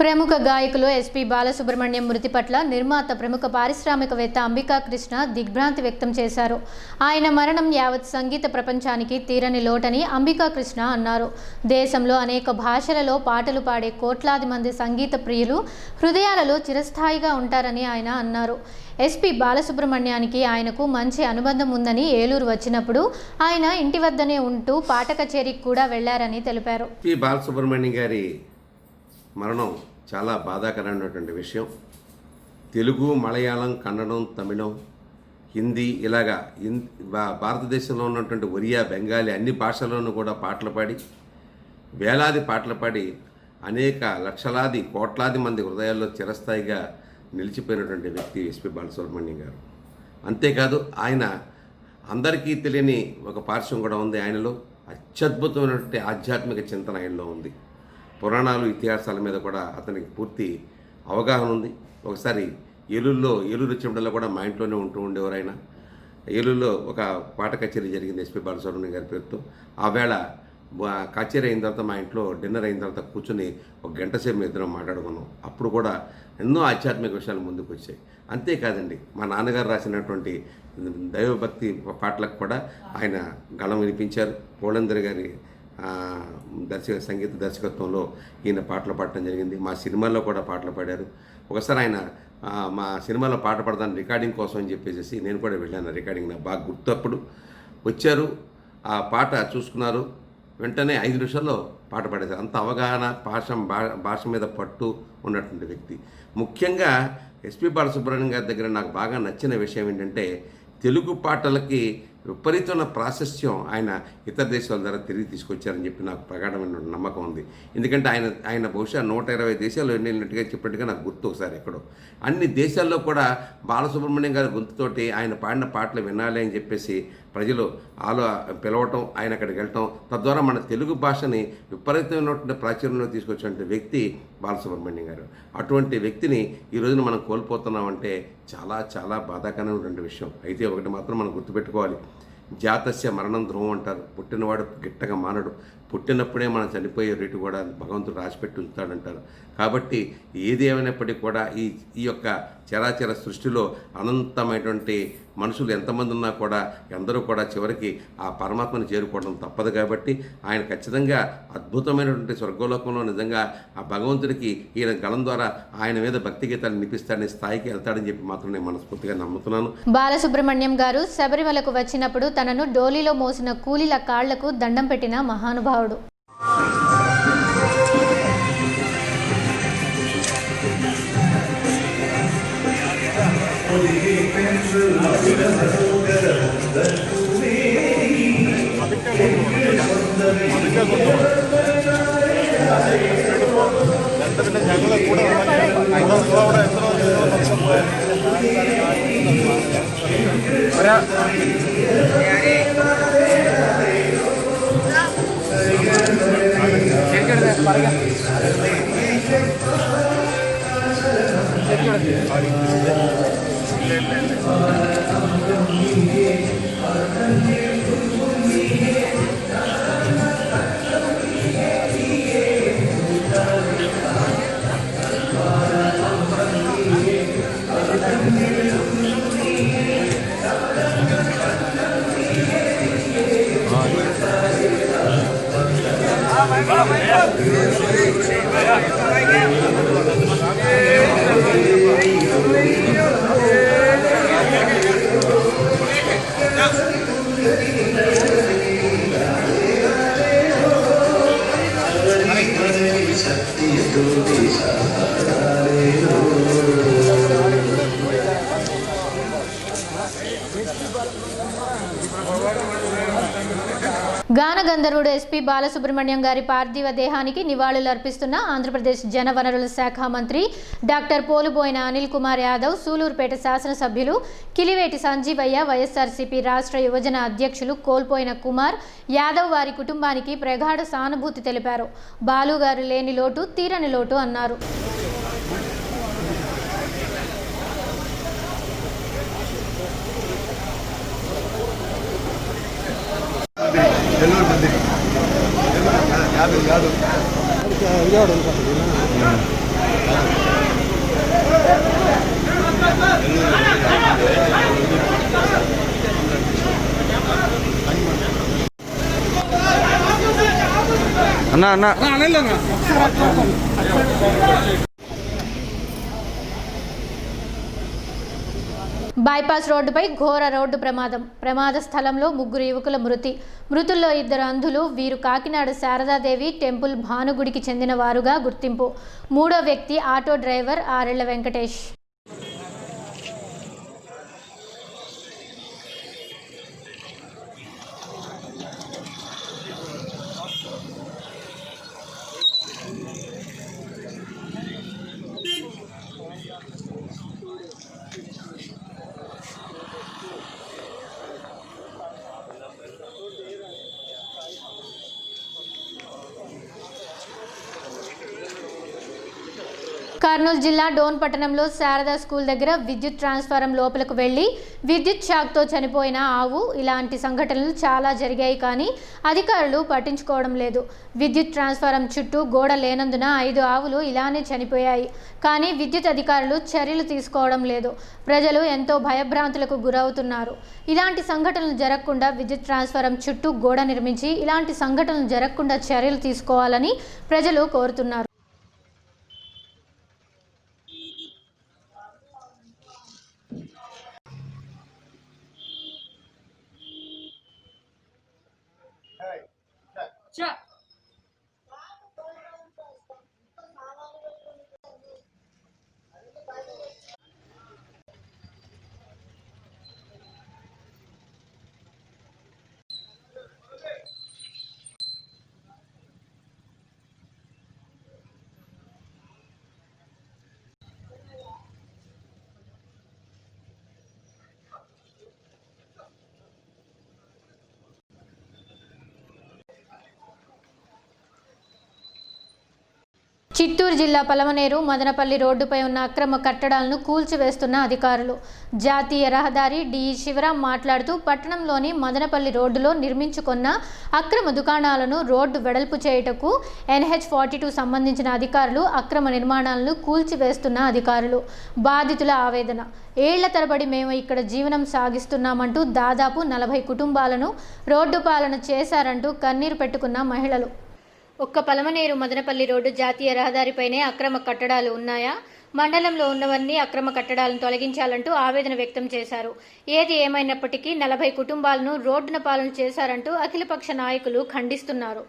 ప్రముఖ గాయకులు ఎస్పీ బాలసుబ్రహ్మణ్యం మృతి పట్ల నిర్మాత ప్రముఖ పారిశ్రామికవేత్త అంబికా కృష్ణ దిగ్భ్రాంతి వ్యక్తం చేశారు. ఆయన మరణం యావత్ సంగీత ప్రపంచానికి తీరని లోటని అంబికా కృష్ణ అన్నారు. దేశంలో అనేక భాషలలో పాటలు పాడే కోట్లాది మంది సంగీత ప్రియులు హృదయాలలో చిరస్థాయిగా ఉంటారని ఆయన అన్నారు. ఎస్పీ బాలసుబ్రహ్మణ్యానికి ఆయనకు మంచి అనుబంధం ఉందని ఏలూరు వచ్చినప్పుడు ఆయన ఇంటి వద్దనే ఉంటూ పాట కచేరీకి కూడా వెళ్లారని తెలిపారు. బాలసుబ్రహ్మణ్యం గారి మరణం చాలా బాధాకరమైనటువంటి విషయం. తెలుగు, మలయాళం, కన్నడం, తమిళం, హిందీ ఇలాగా భారతదేశంలో ఉన్నటువంటి ఒరియా, బెంగాలీ అన్ని భాషల్లోనూ కూడా పాటలు పాడి వేలాది పాటలు పాడి అనేక లక్షలాది కోట్లాది మంది హృదయాల్లో చిరస్థాయిగా నిలిచిపోయినటువంటి వ్యక్తి ఎస్పీ బాలసుబ్రహ్మణ్యం గారు. అంతేకాదు ఆయన అందరికీ తెలియని ఒక పార్శ్వం కూడా ఉంది. ఆయనలో అత్యద్భుతమైనటువంటి ఆధ్యాత్మిక చింతన ఆయనలో ఉంది. పురాణాలు, ఇతిహాసాల మీద కూడా అతనికి పూర్తి అవగాహన ఉంది. ఒకసారి ఏలూరు వచ్చినప్పుడల్లా కూడా మా ఇంట్లోనే ఉంటూ ఉండేవారు ఆయన. ఏలూరులో ఒక పాట కచేరీ జరిగింది ఎస్పీ బాలసుబ్రహ్మణ్యం గారి పేరుతో. ఆ వేళ కచేరీ అయిన తర్వాత మా ఇంట్లో డిన్నర్ అయిన తర్వాత కూర్చొని ఒక గంట సేపు మేము ఇద్దరం మాట్లాడుకున్నాం. అప్పుడు కూడా ఎన్నో ఆధ్యాత్మిక విషయాలు ముందుకు వచ్చాయి. అంతేకాదండి, మా నాన్నగారు రాసినటువంటి దైవభక్తి పాటలకు కూడా ఆయన గళం వినిపించారు. పోలందరి గారి సంగీత దర్శకత్వంలో ఈయన పాటలు పాడటం జరిగింది. మా సినిమాల్లో కూడా పాటలు పాడారు. ఒకసారి ఆయన మా సినిమాలో పాట పాడతాను రికార్డింగ్ కోసం అని చెప్పేసి నేను కూడా వెళ్ళాను. రికార్డింగ్ నాకు బాగా గుర్తప్పుడు వచ్చారు, ఆ పాట చూసుకున్నారు, వెంటనే 5 నిమిషాల్లో పాట పాడేశారు. అంత అవగాహన, భాష మీద పట్టు ఉన్నటువంటి వ్యక్తి. ముఖ్యంగా ఎస్పీ బాలసుబ్రహ్మణ్యం గారి దగ్గర నాకు బాగా నచ్చిన విషయం ఏంటంటే, తెలుగు పాటలకి విపరీతమైన ప్రాశస్త్యం ఆయన ఇతర దేశాల ద్వారా తిరిగి తీసుకొచ్చారని చెప్పి నాకు ప్రగాఢమైన నమ్మకం ఉంది. ఎందుకంటే ఆయన బహుశా 120 దేశాల్లో వెళ్ళినట్టుగా చెప్పినట్టుగా నాకు గుర్తు. ఒకసారి ఎక్కడో అన్ని దేశాల్లో కూడా బాలసుబ్రహ్మణ్యం గారి గొంతుతోటి ఆయన పాడిన పాటలు వినాలి అని చెప్పేసి ప్రజలు పిలవటం, ఆయన అక్కడికి వెళ్ళటం, తద్వారా మన తెలుగు భాషని విపరీతమైనటువంటి ప్రాచుర్యంలో తీసుకొచ్చినటువంటి వ్యక్తి బాలసుబ్రహ్మణ్యం గారు. అటువంటి వ్యక్తిని ఈ రోజున మనం కోల్పోతున్నామంటే చాలా చాలా బాధాకరమైనటువంటి విషయం. అయితే ఒకటి మాత్రం మనం గుర్తుపెట్టుకోవాలి, జాతస్య మరణం ధ్రువం అంటారు. పుట్టినవాడు గిట్టగా మానడు. పుట్టినప్పుడే మనం చనిపోయే రేటు కూడా భగవంతుడు రాసిపెట్టి ఉంచుతాడంటారు. కాబట్టి ఏది ఏమైనప్పటికీ కూడా ఈ యొక్క చరాచర సృష్టిలో అనంతమైనటువంటి మనుషులు ఎంతమంది ఉన్నా కూడా అందరూ కూడా చివరికి ఆ పరమాత్మను చేరుకోవడం తప్పదు. కాబట్టి ఆయన ఖచ్చితంగా అద్భుతమైనటువంటి స్వర్గలోకంలో నిజంగా ఆ భగవంతుడికి ఈయన గళం ద్వారా ఆయన మీద భక్తి గీతాలు వినిపిస్తాడని స్థాయికి వెళ్తాడని చెప్పి మాత్రం నేను మనస్ఫూర్తిగా నమ్ముతున్నాను. బాలసుబ్రహ్మణ్యం గారు శబరిమలకు వచ్చినప్పుడు తనను డోలీలో మోసిన కూలీల కాళ్లకు దండం పెట్టిన మహానుభావుడు. గాన గంధర్వుడు ఎస్పీ బాలసుబ్రహ్మణ్యం గారి పార్థివ దేహానికి నివాళులు అర్పిస్తున్న ఆంధ్రప్రదేశ్ జనవనరుల శాఖ మంత్రి డాక్టర్ పోలుబోయిన అనిల్ కుమార్ యాదవ్, సూలూరుపేట శాసనసభ్యులు కిలివేటి సంజీవయ్య, వైఎస్ఆర్సీపీ రాష్ట్ర యువజన అధ్యక్షులు కోల్పోయిన కుమార్ యాదవ్ వారి కుటుంబానికి ప్రగాఢ సానుభూతి తెలిపారు. బాలు గారు లేని లోటు తీరని లోటు అన్నారు. నెల్లూరు మంది యాభై కాదు విజయవాడ అన్నా అన్నా బైపాస్ రోడ్డుపై ఘోర రోడ్డు ప్రమాద స్థలంలో 3 యువకుల మృతుల్లో 2 అంధులు. వీరు కాకినాడ శారదాదేవి టెంపుల్ భానుగుడికి చెందిన వారుగా గుర్తింపు. 3వ వ్యక్తి ఆటో డ్రైవర్ ఆరెళ్ల వెంకటేష్. కర్నూలు జిల్లా డోన్ పట్టణంలో శారదా స్కూల్ దగ్గర విద్యుత్ ట్రాన్స్ఫారం లోపలకు వెళ్లి విద్యుత్ షాక్తో చనిపోయిన ఆవు. ఇలాంటి సంఘటనలు చాలా జరిగాయి కానీ అధికారులు పట్టించుకోవడం లేదు. విద్యుత్ ట్రాన్స్ఫారం చుట్టూ గోడ లేనందున 5 ఆవులు ఇలానే చనిపోయాయి. కానీ విద్యుత్ అధికారులు చర్యలు తీసుకోవడం లేదు. ప్రజలు ఎంతో భయభ్రాంతులకు గురవుతున్నారు. ఇలాంటి సంఘటనలు జరగకుండా విద్యుత్ ట్రాన్స్ఫారం చుట్టూ గోడ నిర్మించి ఇలాంటి సంఘటనలు జరగకుండా చర్యలు తీసుకోవాలని ప్రజలు కోరుతున్నారు. చిత్తూరు జిల్లా పలమనేరు మదనపల్లి రోడ్డుపై ఉన్న అక్రమ కట్టడాలను కూల్చివేస్తున్న అధికారులు. జాతీయ రహదారి డిఈ శివరాం మాట్లాడుతూ పట్టణంలోని మదనపల్లి రోడ్డులో నిర్మించుకున్న అక్రమ దుకాణాలను రోడ్డు వెడల్పు చేయుటకు NH42 సంబంధించిన అధికారులు అక్రమ నిర్మాణాలను కూల్చివేస్తున్న అధికారులు. బాధితుల ఆవేదన. ఏళ్ల తరబడి మేము ఇక్కడ జీవనం సాగిస్తున్నామంటూ దాదాపు 40 కుటుంబాలను రోడ్డు పాలన చేశారంటూ కన్నీరు పెట్టుకున్న మహిళలు. ఒక్క పలమనేరు మదనపల్లి రోడ్డు జాతీయ రహదారిపైనే అక్రమ కట్టడాలు ఉన్నాయా? మండలంలో ఉన్నవన్నీ అక్రమ కట్టడాలను తొలగించాలంటూ ఆవేదన వ్యక్తం చేశారు. ఏది ఏమైనప్పటికీ 40 కుటుంబాలను రోడ్డున పాలన చేశారంటూ అఖిలపక్ష నాయకులు ఖండిస్తున్నారు.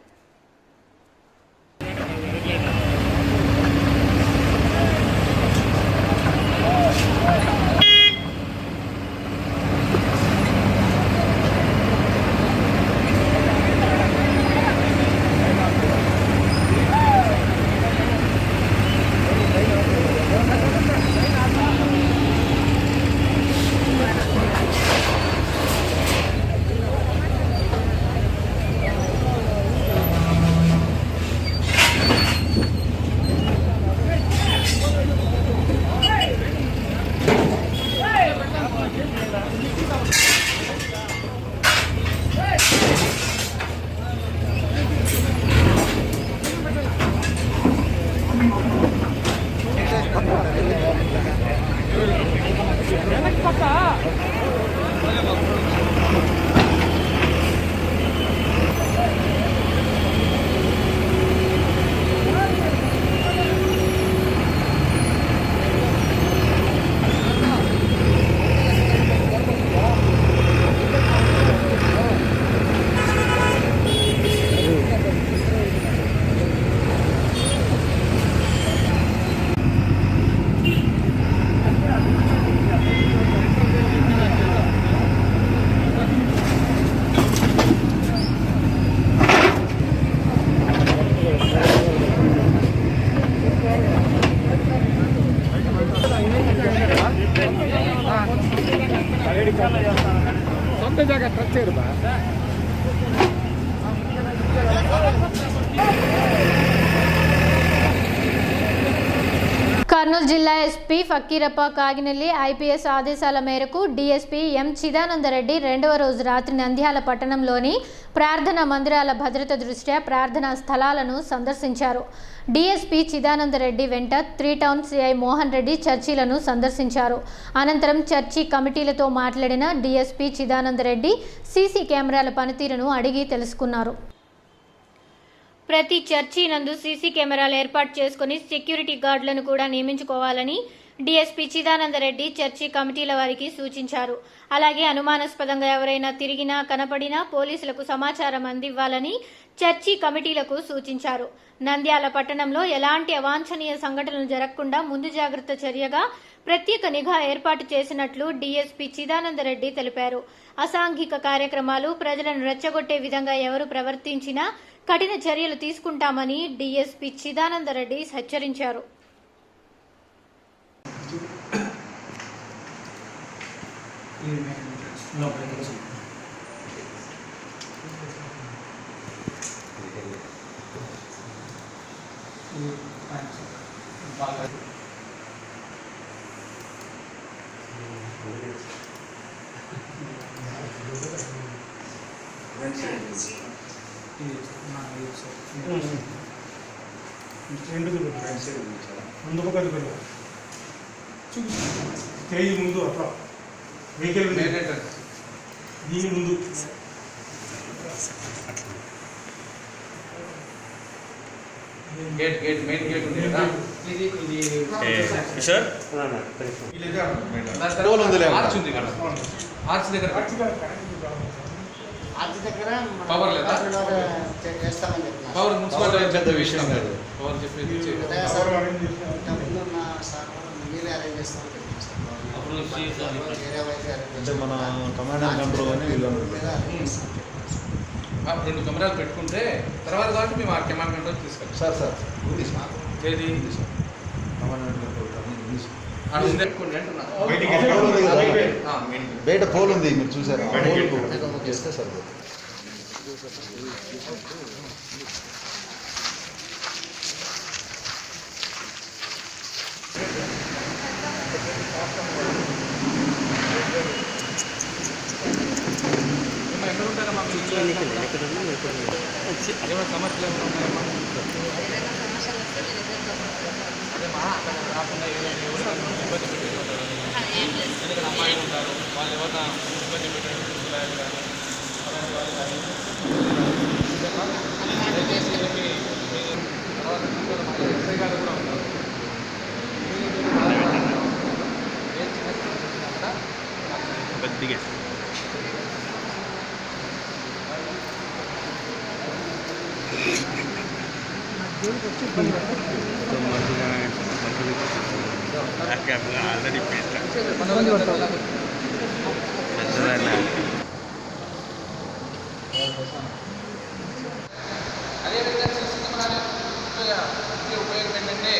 కర్నూలు జిల్లా ఎస్పీ ఫకీరప్ప కాగినెల్లి ఐపీఎస్ ఆదేశాల మేరకు డీఎస్పీ ఎం చిదానందరెడ్డి రెండవ రోజు రాత్రి నంద్యాల పట్టణంలోని ప్రార్థనా మందిరాల భద్రత దృష్ట్యా ప్రార్థనా స్థలాలను సందర్శించారు. డీఎస్పీ చిదానందరెడ్డి వెంట 3 టౌన్ సిఐ మోహన్ రెడ్డి చర్చిలను సందర్శించారు. అనంతరం చర్చి కమిటీలతో మాట్లాడిన డీఎస్పీ చిదానందరెడ్డి సీసీ కెమెరాల పనితీరును అడిగి తెలుసుకున్నారు. ప్రతి చర్చి నందు సీసీ కెమెరాలు ఏర్పాటు చేసుకుని సెక్యూరిటీ గార్డులను కూడా నియమించుకోవాలని డీఎస్పీ చిదానందరెడ్డి చర్చి కమిటీల వారికి సూచించారు. అలాగే అనుమానాస్పదంగా ఎవరైనా తిరిగినా కనపడినా పోలీసులకు సమాచారం అందివ్వాలని చర్చి కమిటీలకు సూచించారు. నంద్యాల పట్టణంలో ఎలాంటి అవాంఛనీయ సంఘటనలు జరగకుండా ముందు జాగ్రత్త చర్యగా ప్రత్యేక నిఘా ఏర్పాటు చేసినట్లు డీఎస్పీ చిదానందరెడ్డి తెలిపారు. అసాంఘిక కార్యక్రమాలు, ప్రజలను రెచ్చగొట్టే విధంగా ఎవరు ప్రవర్తించినా కఠిన చర్యలు తీసుకుంటామని డీఎస్పీ చిదానందరెడ్డి హెచ్చరించారు. ముందు స్టేజ్ ముందు అట్లా వెహికల్ దీని ముందు గేట్ మెయిన్ గేట్ ఉంది కదా ఇది సార్ ఆర్చ్ ఉంది కదా ఆర్చ్ దగ్గర పవర్ లేదా పవర్ మున్సిపాలిటీ పెద్ద విషయం కాదు పవర్ చెప్పేది మన కమాండ్ అండ్ కంట్రోల్ అని వీళ్ళు 2 కెమెరాలు పెట్టుకుంటే తర్వాత కాబట్టి మేము ఆ కెమెరా కంట్రోల్ తీసుకెళ్ళాం. సార్ ఏది కమాండ్ అండ్ కంట్రోల్ బయట పోల్ ఉంది, మీరు చూసారా? చేస్తే సరిపోతుంది. ఎక్కడ ఉంటారమ్మా ఏమైనా సమస్యలు ఏమైనా ఉన్నాయమ్మా? అదేమా అక్కడ రాకుండా ఎవరైనా ఇబ్బంది పెట్టేవాళ్ళు ఎందుకంటే అమ్మాయిలు ఉంటారు, వాళ్ళు ఎవరైనా ఇబ్బంది పెట్టడం కానీ దయచేసి వీళ్ళకి తర్వాత ఎస్ఐ గారు కూడా ఉంటారు. ఏ చిన్న సమస్య కూడా కొద్దిగా ఆల్రెడీ అదేవిధంగా సీసీ కెమెరాల ముఖ్య ఉపయోగం ఏంటంటే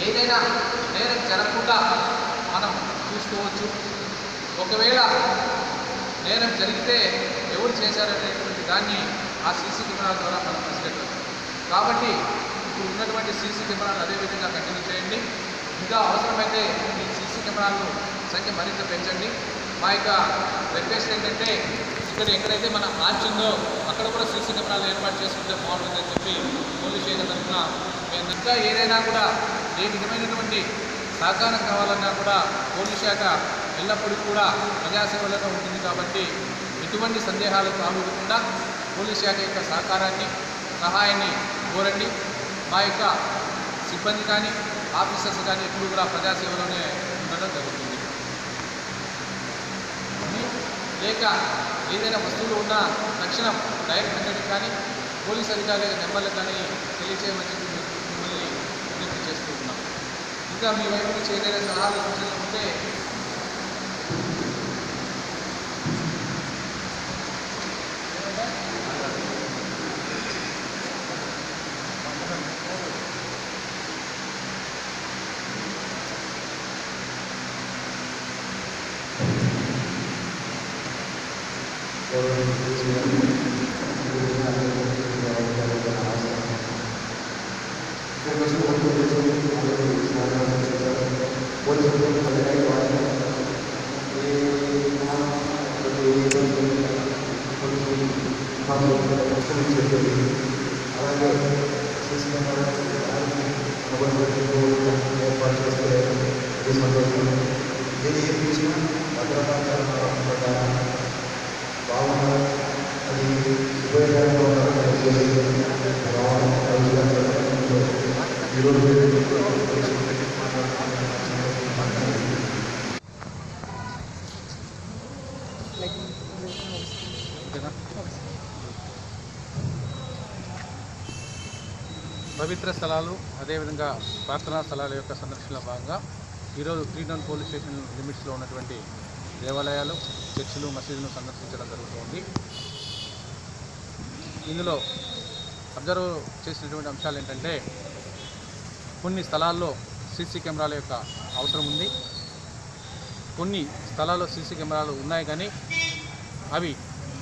ఏదైనా నేరం జరగకుండా మనం చూసుకోవచ్చు. ఒకవేళ నేరం జరిగితే ఎవరు చేశారనేటువంటి దాన్ని ఆ సీసీ కెమెరాల ద్వారా మనం పసిగట్టవచ్చు. కాబట్టి ఇప్పుడు ఉన్నటువంటి సీసీ కెమెరాలు అదేవిధంగా కంటిన్యూ చేయండి. ఇంకా అవసరమైతే ఈ సీసీ కెమెరాలు సంఖ్య మరింత పెంచండి. మా యొక్క రిక్వెస్ట్ ఏంటంటే ఇక్కడ ఎక్కడైతే మన ఆర్చ్ ఉందో అక్కడ కూడా సీసీ కెమెరాలు ఏర్పాటు చేసుకుంటే బాగుంటుందని చెప్పి పోలీస్ శాఖ తరఫున మేము ఇంకా ఏదైనా కూడా ఏ విధమైనటువంటి సహకారం కావాలన్నా కూడా పోలీస్ శాఖ ఎల్లప్పుడూ కూడా ప్రజాసేవలుగా ఉంటుంది. కాబట్టి ఎటువంటి సందేహాలు తాలూకుండా పోలీస్ శాఖ యొక్క సహకారాన్ని సహాయాన్ని కోరండి. మా యొక్క సిబ్బంది కానీ ఆఫీసర్స్ కానీ ఎప్పుడు కూడా ప్రజాసేవలోనే ఉండడం జరుగుతుంది. లేక ఏదైనా వస్తువులు ఉన్న తక్షణం డైరెక్ట్ 100 కానీ పోలీస్ అధికారుల నెంబర్లకు కానీ తెలియచేయమని చెప్పి మిమ్మల్ని విజ్ఞప్తి చేస్తున్నాం. ఇంకా మీ వైపు నుంచి ఏదైనా సలహాలు సూచనలు ఉంటే పవిత్ర స్థలాలు అదేవిధంగా ప్రార్థనా స్థలాల యొక్క సందర్శనలో భాగంగా ఈరోజు 3 టౌన్ పోలీస్ స్టేషన్ లిమిట్స్లో ఉన్నటువంటి దేవాలయాలు, చర్చిలు, మసీదులను సందర్శించడం జరుగుతుంది. ఇందులో అబ్జర్వ్ చేసినటువంటి అంశాలు ఏంటంటే కొన్ని స్థలాల్లో సీసీ కెమెరాల యొక్క అవసరం ఉంది. కొన్ని స్థలాల్లో సీసీ కెమెరాలు ఉన్నాయి కానీ అవి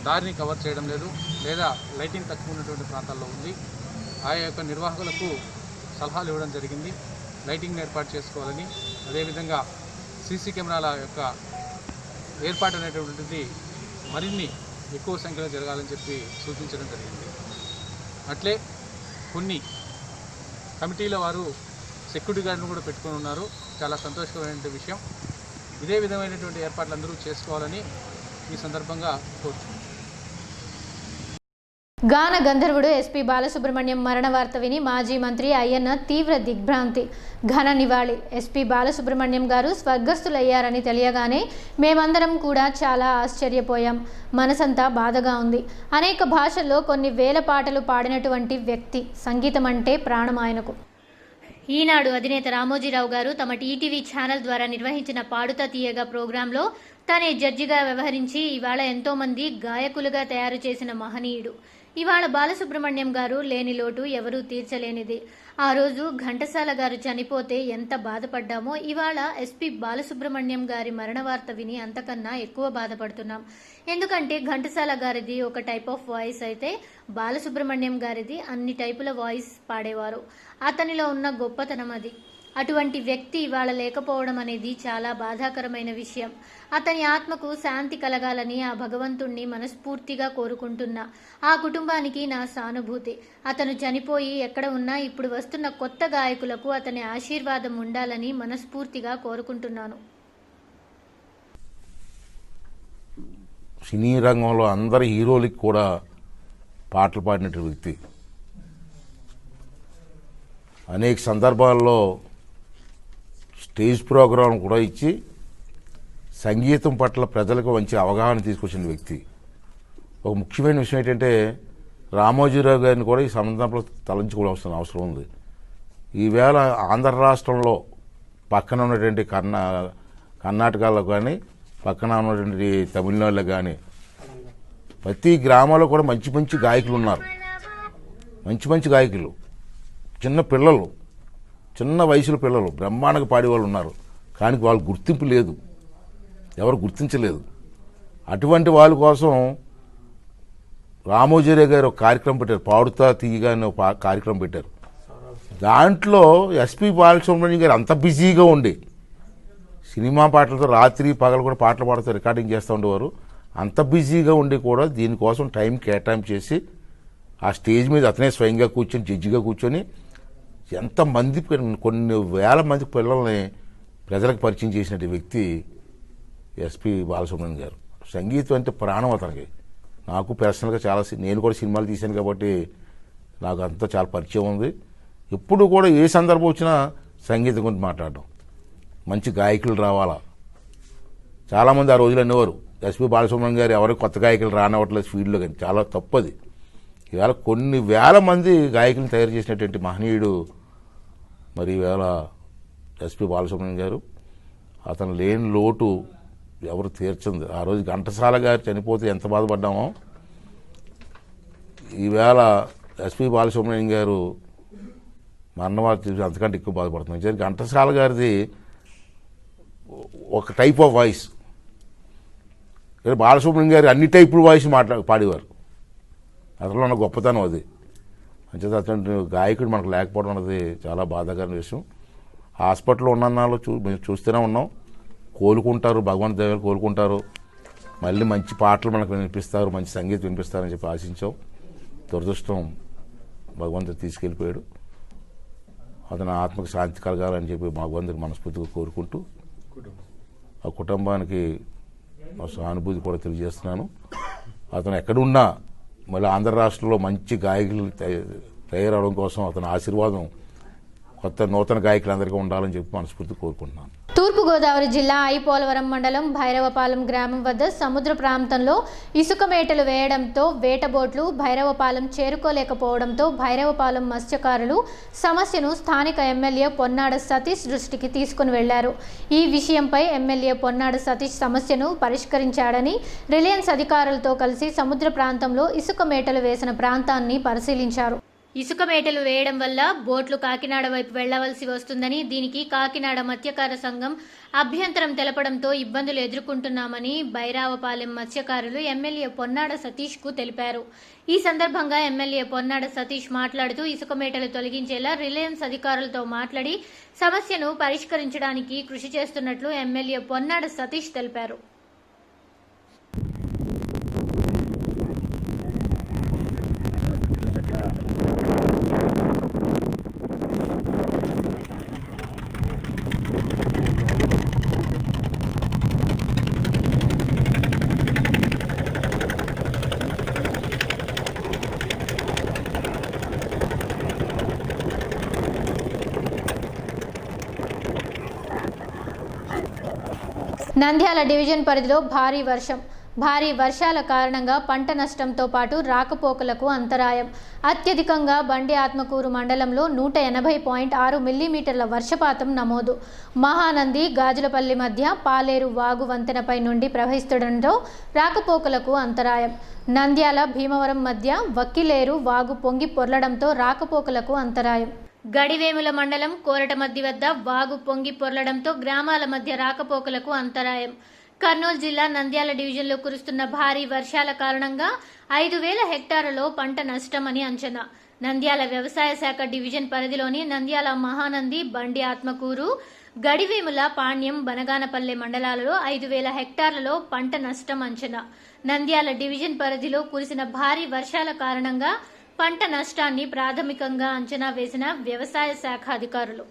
దారిని కవర్ చేయడం లేదు, లేదా లైటింగ్ తక్కువ ఉన్నటువంటి ప్రాంతాల్లో ఉంది. ఆ యొక్క నిర్వాహకులకు సలహాలు ఇవ్వడం జరిగింది, లైటింగ్ ఏర్పాటు చేసుకోవాలని. అదేవిధంగా సీసీ కెమెరాల యొక్క ఏర్పాటు అనేటువంటిది మరిన్ని ఎక్కువ సంఖ్యలో జరగాలని చెప్పి సూచించడం జరిగింది. అట్లే కొన్ని కమిటీల వారు సెక్యూరిటీ గార్డును కూడా పెట్టుకొని ఉన్నారు, చాలా సంతోషకరమైన విషయం. ఇదే విధమైనటువంటి ఏర్పాట్లు అందరూ చేసుకోవాలని ఈ సందర్భంగా కోరుతున్నాను. గాన గంధర్వుడు ఎస్పీ బాలసుబ్రహ్మణ్యం మరణ వార్త విని మాజీ మంత్రి అయ్యన్న తీవ్ర దిగ్భ్రాంతి. ఘన నివాళి. ఎస్పీ బాలసుబ్రహ్మణ్యం గారు స్వర్గస్థులయ్యారని తెలియగానే మేమందరం కూడా చాలా ఆశ్చర్యపోయాం. మనసంతా బాధగా ఉంది. అనేక భాషల్లో కొన్ని వేల పాటలు పాడినటువంటి వ్యక్తి. సంగీతం అంటే ప్రాణం ఆయనకు. ఈనాడు అధినేత రామోజీరావు గారు తమ టీటీవీ ఛానల్ ద్వారా నిర్వహించిన పాడుతా తీయగా ప్రోగ్రాంలో తానే జడ్జిగా వ్యవహరించి ఇవాళ ఎంతోమంది గాయకులుగా తయారు చేసిన మహనీయుడు. ఇవాళ బాలసుబ్రహ్మణ్యం గారు లేని లోటు ఎవరూ తీర్చలేనిది. ఆ రోజు ఘంటసాల గారు చనిపోతే ఎంత బాధపడ్డామో ఇవాళ ఎస్పీ బాలసుబ్రహ్మణ్యం గారి మరణ వార్త విని అంతకన్నా ఎక్కువ బాధపడుతున్నాం. ఎందుకంటే ఘంటసాల గారిది ఒక టైప్ ఆఫ్ వాయిస్ అయితే బాలసుబ్రహ్మణ్యం గారిది అన్ని టైపుల వాయిస్ పాడేవారు. అతనిలో ఉన్న గొప్పతనం అది. అటువంటి వ్యక్తి ఇవాళ లేకపోవడం అనేది చాలా బాధాకరమైన విషయం. అతని ఆత్మకు శాంతి కలగాలని ఆ భగవంతుణ్ణి మనస్ఫూర్తిగా కోరుకుంటున్నా. ఆ కుటుంబానికి నా సానుభూతి. అతను చనిపోయి ఎక్కడ ఉన్నా ఇప్పుడు వస్తున్న కొత్త గాయకులకు అతని ఆశీర్వాదం ఉండాలని మనస్ఫూర్తిగా కోరుకుంటున్నాను. సినీ రంగంలో అందరి హీరోలకి కూడా పాటలు పాడినటువంటి వ్యక్తి. అనేక సందర్భాల్లో స్టేజ్ ప్రోగ్రాం కూడా ఇచ్చి సంగీతం పట్ల ప్రజలకు మంచి అవగాహన తీసుకొచ్చిన వ్యక్తి. ఒక ముఖ్యమైన విషయం ఏంటంటే రామోజీరావు గారిని కూడా ఈ సందర్భంలో తలంచుకోవాల్సిన అవసరం ఉంది. ఈవేళ ఆంధ్ర రాష్ట్రంలో పక్కన ఉన్నటువంటి కర్ణాటకలో కానీ పక్కన ఉన్నటువంటి తమిళనాడులో కానీ ప్రతి గ్రామాల్లో కూడా మంచి మంచి గాయకులు ఉన్నారు. మంచి మంచి గాయకులు, చిన్న పిల్లలు, చిన్న వయసుల పిల్లలు బ్రహ్మాండంగా పాడేవాళ్ళు ఉన్నారు. కానీ వాళ్ళు గుర్తింపు లేదు, ఎవరు గుర్తించలేదు. అటువంటి వాళ్ళ కోసం రామోజీరావు గారు ఒక కార్యక్రమం పెట్టారు, పాడుతా తీయగా అని ఒక కార్యక్రమం పెట్టారు. దాంట్లో ఎస్పీ బాలసుబ్రహ్మణ్యం గారు అంత బిజీగా ఉండి సినిమా పాటలతో రాత్రి పగలు కూడా పాటలు పాడుతూ రికార్డింగ్ చేస్తూ ఉండేవారు. అంత బిజీగా ఉండి కూడా దీనికోసం టైం కేటాయింపు చేసి ఆ స్టేజ్ మీద అతనే స్వయంగా కూర్చొని జడ్జిగా కూర్చొని ఎంతమంది కొన్ని వేల మంది పిల్లల్ని ప్రజలకు పరిచయం చేసిన వ్యక్తి ఎస్పీ బాలసుబ్రహ్మణ్యం గారు. సంగీతం అంటే ప్రాణం అతనికి. నాకు పర్సనల్గా చాలా, నేను కూడా సినిమాలు తీశాను కాబట్టి నాకు అంతా చాలా పరిచయం ఉంది. ఎప్పుడు కూడా ఏ సందర్భం వచ్చినా సంగీతం గురించి మాట్లాడడం, మంచి గాయకులు రావాలా. చాలామంది ఆ రోజులు అనేవారు ఎస్పీ బాలసుబ్రహ్మణ్యం గారు ఎవరికి కొత్త గాయకులు రానివ్వట్లేదు ఫీల్డ్లో, కానీ చాలా తప్పది. ఈవేళ కొన్ని వేల మంది గాయకులను తయారు చేసినటువంటి మహనీయుడు మరి ఈవేళ ఎస్పీ బాలసుబ్రహ్మణ్యం గారు. అతను లేని లోటు ఎవరు తీర్చింది. ఆ రోజు ఘంటసాల గారు చనిపోతే ఎంత బాధపడ్డామో ఈవేళ ఎస్పీ బాలసుబ్రహ్మణ్యం గారు మరణవార్త చూసి అంతకంటే ఎక్కువ బాధపడుతున్నాం. ఘంటసాల గారిది ఒక టైప్ ఆఫ్ వాయిస్, బాలసుబ్రహ్మణ్యం గారు అన్ని టైపుల వాయిస్ పాడేవారు. అతను ఉన్న గొప్పతనం అది. అంచేత అటువంటి గాయకుడు మనకు లేకపోవడం అనేది చాలా బాధాకరమైన విషయం. హాస్పిటల్లో ఉన్నన్నాళ్ళు మేము చూస్తూనే ఉన్నాం, కోలుకుంటారు, భగవంతు దయవల్ల కోలుకుంటారు, మళ్ళీ మంచి పాటలు మనకు వినిపిస్తారు, మంచి సంగీతం వినిపిస్తారని చెప్పి ఆశించాం. దురదృష్టం భగవంతుడు తీసుకెళ్ళిపోయాడు. అతని ఆత్మకు శాంతి కలగాలని చెప్పి భగవంతుడికి మనస్ఫూర్తిగా కోరుకుంటూ ఆ కుటుంబానికి సానుభూతి కూడా తెలియజేస్తున్నాను. అతను ఎక్కడున్నా మళ్ళీ ఆంధ్ర రాష్ట్రంలో మంచి గాయకులు తయారవడం కోసం అతని ఆశీర్వాదం కొత్త నూతన గాయకులందరికీ ఉండాలని చెప్పి మనస్ఫూర్తి కోరుకుంటున్నాను. తూర్పుగోదావరి జిల్లా ఐపోలవరం మండలం భైరవపాలెం గ్రామం వద్ద సముద్ర ప్రాంతంలో ఇసుక మేటలు వేయడంతో వేటబోట్లు భైరవపాలెం చేరుకోలేకపోవడంతో భైరవపాలెం మత్స్యకారులు సమస్యను స్థానిక ఎమ్మెల్యే పొన్నాడ సతీష్ దృష్టికి తీసుకుని వెళ్లారు. ఈ విషయంపై ఎమ్మెల్యే పొన్నాడ సతీష్ సమస్యను పరిష్కరించాడని రిలయన్స్ అధికారులతో కలిసి సముద్ర ప్రాంతంలో ఇసుక మేటలు వేసిన ప్రాంతాన్ని పరిశీలించారు. ఇసుక మేటలు వేయడం వల్ల బోట్లు కాకినాడ వైపు వెళ్లవలసి వస్తుందని, దీనికి కాకినాడ మత్స్యకార సంఘం అభ్యంతరం తెలపడంతో ఇబ్బందులు ఎదుర్కొంటున్నామని భైరవపాలెం మత్స్యకారులు ఎమ్మెల్యే పొన్నాడ సతీష్ కు తెలిపారు. ఈ సందర్భంగా ఎమ్మెల్యే పొన్నాడ సతీష్ మాట్లాడుతూ ఇసుక మేటలు తొలగించేలా రిలయన్స్ అధికారులతో మాట్లాడి సమస్యను పరిష్కరించడానికి కృషి చేస్తున్నట్లు ఎమ్మెల్యే పొన్నాడ సతీష్ తెలిపారు. నంద్యాల డివిజన్ పరిధిలో భారీ వర్షాల కారణంగా పంట నష్టంతో పాటు రాకపోకలకు అంతరాయం. అత్యధికంగా బండి ఆత్మకూరు మండలంలో 180.6 మిల్లీమీటర్ల వర్షపాతం నమోదు. మహానంది గాజులపల్లి మధ్య పాలేరు వాగు వంతెనపై నుండి ప్రవహిస్తుండటంతో రాకపోకలకు అంతరాయం. నంద్యాల భీమవరం మధ్య వక్కిలేరు వాగు పొంగి పొర్లడంతో రాకపోకలకు అంతరాయం. గడివేముల మండలం కోరటమద్ది వద్ద వాగు పొంగి పొర్లడంతో గ్రామాల మధ్య రాకపోకలకు అంతరాయం. కర్నూలు జిల్లా నంద్యాల డివిజన్లో కురుస్తున్న భారీ వర్షాల కారణంగా 5,000 హెక్టార్లలో పంట నష్టమని అంచనా. నంద్యాల వ్యవసాయ శాఖ డివిజన్ పరిధిలోని నంద్యాల మహానంది, బండి ఆత్మకూరు, గడివేముల, పాణ్యం, బనగానపల్లె మండలాలలో 5,000 హెక్టార్లలో పంట నష్టం అంచనా. నంద్యాల డివిజన్ పరిధిలో కురిసిన భారీ వర్షాల కారణంగా పంట నష్టాన్ని ప్రాథమికంగా అంచనా వేసిన వ్యవసాయ శాఖ అధికారులు.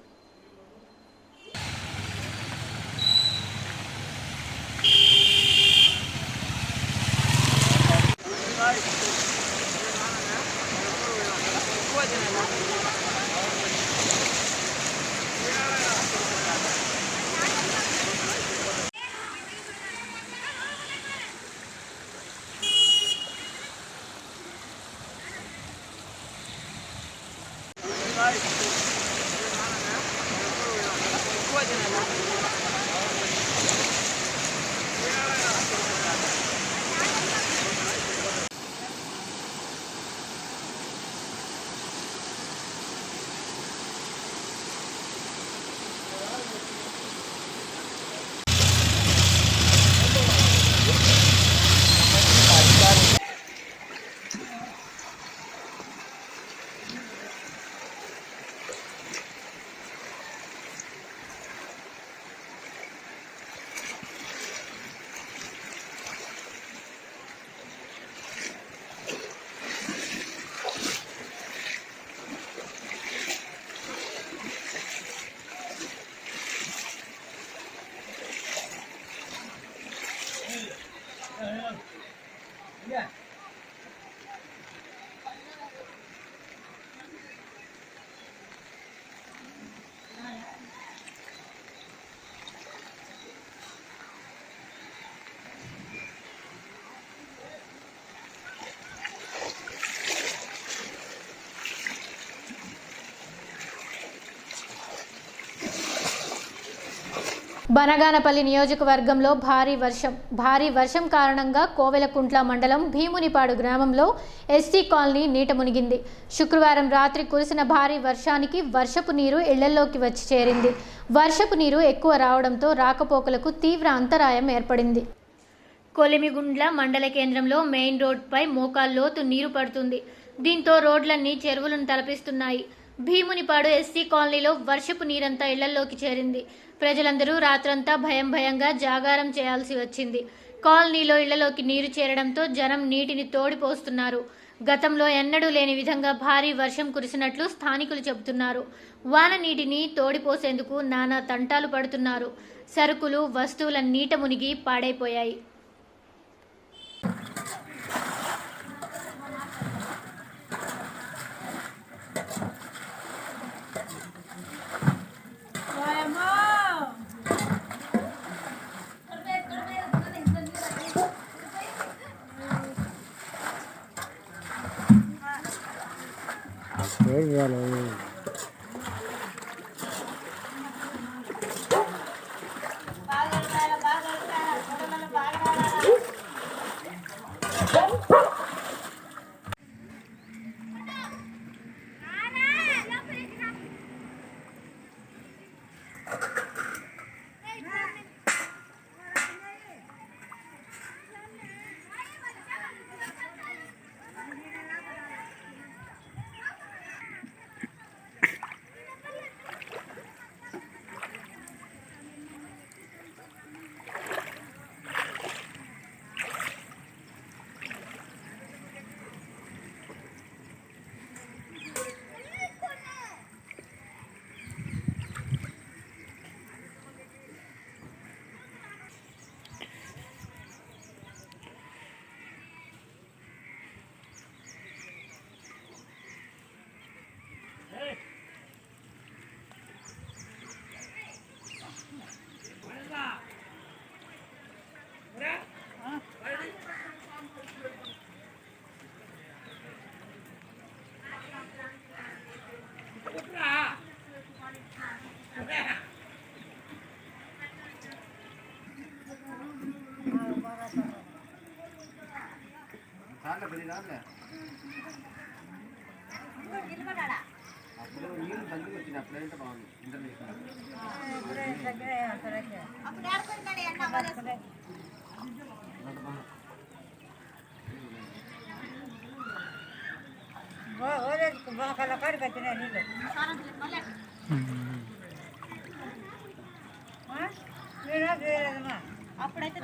బనగానపల్లి నియోజకవర్గంలో భారీ వర్షం కారణంగా కోవెలకుంట్ల మండలం భీమునిపాడు గ్రామంలో ఎస్టీ కాలనీ నీట మునిగింది. శుక్రవారం రాత్రి కురిసిన భారీ వర్షానికి వర్షపు నీరు ఇళ్లలోకి వచ్చి చేరింది. వర్షపు నీరు ఎక్కువ రావడంతో రాకపోకలకు తీవ్ర అంతరాయం ఏర్పడింది. కొలిమిగుండ్ల మండల కేంద్రంలో మెయిన్ రోడ్డుపై మోకాల్లోతు నీరు పడుతుంది. దీంతో రోడ్లన్నీ చెరువులను తలపిస్తున్నాయి. భీమునిపాడు ఎస్సీ కాలనీలో వర్షపు నీరంతా ఇళ్లలోకి చేరింది. ప్రజలందరూ రాత్రంతా భయంగా జాగారం చేయాల్సి వచ్చింది. కాలనీలో ఇళ్లలోకి నీరు చేరడంతో జనం నీటిని తోడిపోస్తున్నారు. గతంలో ఎన్నడూ లేని విధంగా భారీ వర్షం కురిసినట్లు స్థానికులు చెబుతున్నారు. వాన నీటిని తోడిపోసేందుకు నానా తంటాలు పడుతున్నారు. సరుకులు, వస్తువుల నీట మునిగి పాడైపోయాయి. అప్పుడైతే